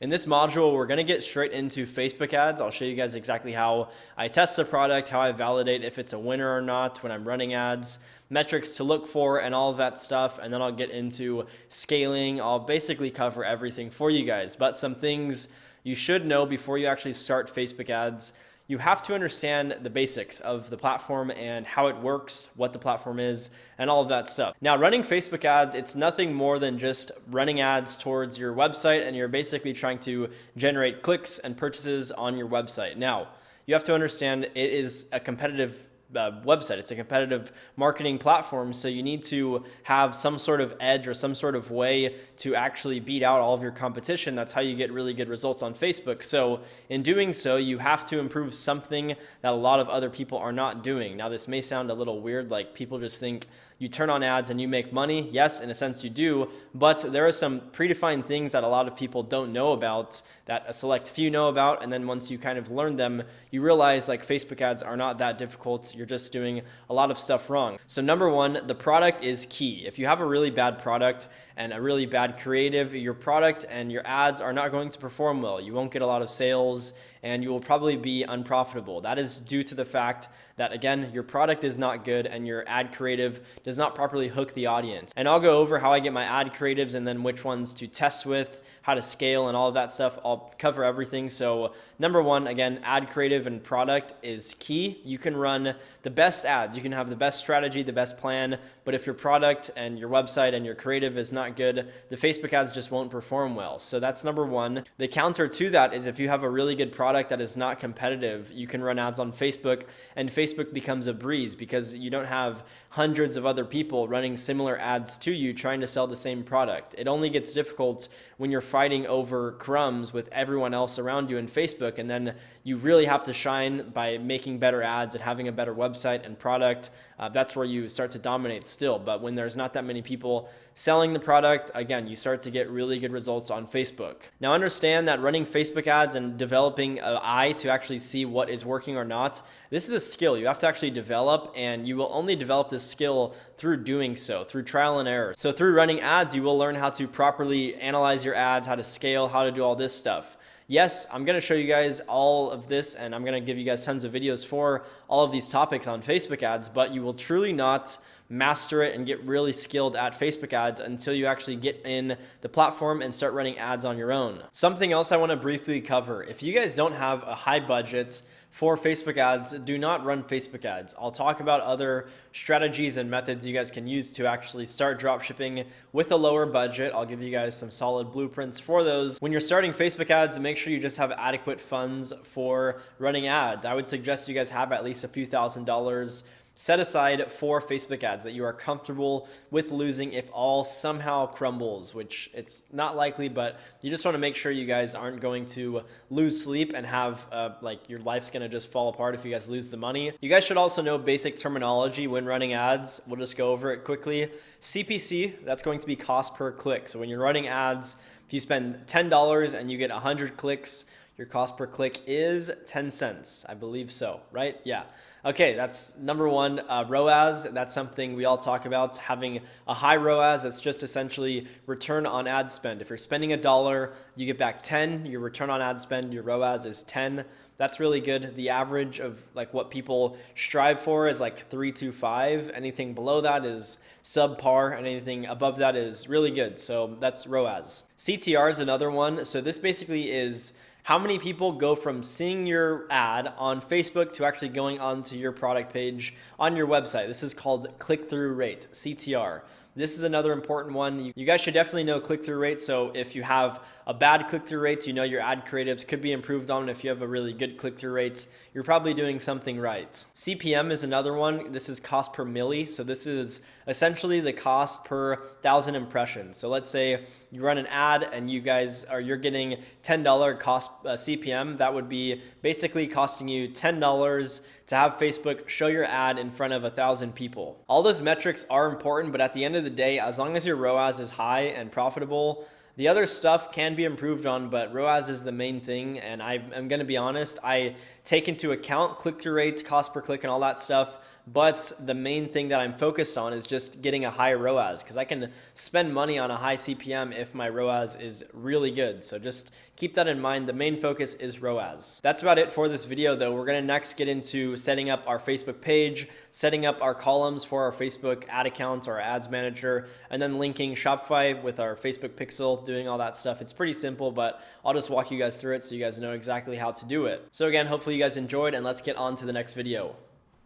In this module, we're going to get straight into Facebook ads. I'll show you guys exactly how I test the product, how I validate if it's a winner or not when I'm running ads, metrics to look for, and all of that stuff. And then I'll get into scaling. I'll basically cover everything for you guys, but some things you should know before you actually start Facebook ads. You have to understand the basics of the platform and how it works, what the platform is, and all of that stuff. Now, running Facebook ads, it's nothing more than just running ads towards your website, and you're basically trying to generate clicks and purchases on your website. Now, you have to understand it is a competitive website. It's a competitive marketing platform, so you need to have some sort of edge or some sort of way to actually beat out all of your competition. That's how you get really good results on Facebook. So in doing so, you have to improve something that a lot of other people are not doing. Now, this may sound a little weird, like people just think you turn on ads and you make money. Yes, in a sense you do, but there are some predefined things that a lot of people don't know about, that a select few know about, and then once you kind of learn them, you realize like Facebook ads are not that difficult. You're just doing a lot of stuff wrong. So number one, the product is key. If you have a really bad product and a really bad creative, your product and your ads are not going to perform well. You won't get a lot of sales and you will probably be unprofitable. That is due to the fact that, again, your product is not good and your ad creative does not properly hook the audience. And I'll go over how I get my ad creatives and then which ones to test with, how to scale and all of that stuff. I'll cover everything. So number one, again, ad creative and product is key. You can run the best ads. You can have the best strategy, the best plan, but if your product and your website and your creative is not good, the Facebook ads just won't perform well. So that's number one. The counter to that is if you have a really good product that is not competitive, you can run ads on Facebook and Facebook becomes a breeze because you don't have hundreds of other people running similar ads to you trying to sell the same product. It only gets difficult when you're fighting over crumbs with everyone else around you in Facebook, and then you really have to shine by making better ads and having a better website and product. That's where you start to dominate still. But when there's not that many people selling the product, again, you start to get really good results on Facebook. Now understand that running Facebook ads and developing an eye to actually see what is working or not, this is a skill you have to actually develop, and you will only develop this skill through doing so, through trial and error. So through running ads, you will learn how to properly analyze your ads, how to scale, how to do all this stuff. Yes, I'm going to show you guys all of this, and I'm going to give you guys tons of videos for all of these topics on Facebook ads, but you will truly not master it and get really skilled at Facebook ads until you actually get in the platform and start running ads on your own. Something else I want to briefly cover. If you guys don't have a high budget for Facebook ads, do not run Facebook ads. I'll talk about other strategies and methods you guys can use to actually start dropshipping with a lower budget. I'll give you guys some solid blueprints for those. When you're starting Facebook ads, make sure you just have adequate funds for running ads. I would suggest you guys have at least a few $1,000s set aside for Facebook ads that you are comfortable with losing if all somehow crumbles, which it's not likely, but you just want to make sure you guys aren't going to lose sleep and have like your life's going to just fall apart if you guys lose the money. You guys should also know basic terminology when running ads. We'll just go over it quickly. CPC, that's going to be cost per click. So when you're running ads, if you spend $10 and you get 100 clicks, your cost per click is 10 cents. I believe so, right? Yeah. Okay, that's number one. ROAS, that's something we all talk about. Having a high ROAS, that's just essentially return on ad spend. If you're spending $1, you get back 10. Your return on ad spend, your ROAS is 10. That's really good. The average of like what people strive for is like 3 to 5. Anything below that is subpar, and anything above that is really good. So that's ROAS. CTR is another one. So this basically is how many people go from seeing your ad on Facebook to actually going onto your product page on your website. This is called click-through rate, CTR. This is another important one. You guys should definitely know click-through rate. So if you have a bad click-through rate, you know your ad creatives could be improved on. If you have a really good click-through rates, you're probably doing something right. CPM is another one. This is cost per milli. So this is essentially the cost per 1,000 impressions. So let's say you run an ad and you're getting $10 cost CPM. That would be basically costing you $10 to have Facebook show your ad in front of 1,000 people. All those metrics are important, but at the end of the day, as long as your ROAS is high and profitable, the other stuff can be improved on, but ROAS is the main thing. And I'm going to be honest, I take into account click-through rates, cost per click, and all that stuff, but the main thing that I'm focused on is just getting a high ROAS, because I can spend money on a high CPM if my ROAS is really good. So just keep that in mind. The main focus is ROAS. That's about it for this video though. We're gonna next get into setting up our Facebook page, setting up our columns for our Facebook ad account or ads manager, and then linking Shopify with our Facebook pixel, doing all that stuff. It's pretty simple, but I'll just walk you guys through it so you guys know exactly how to do it. So again, hopefully you guys enjoyed, and let's get on to the next video.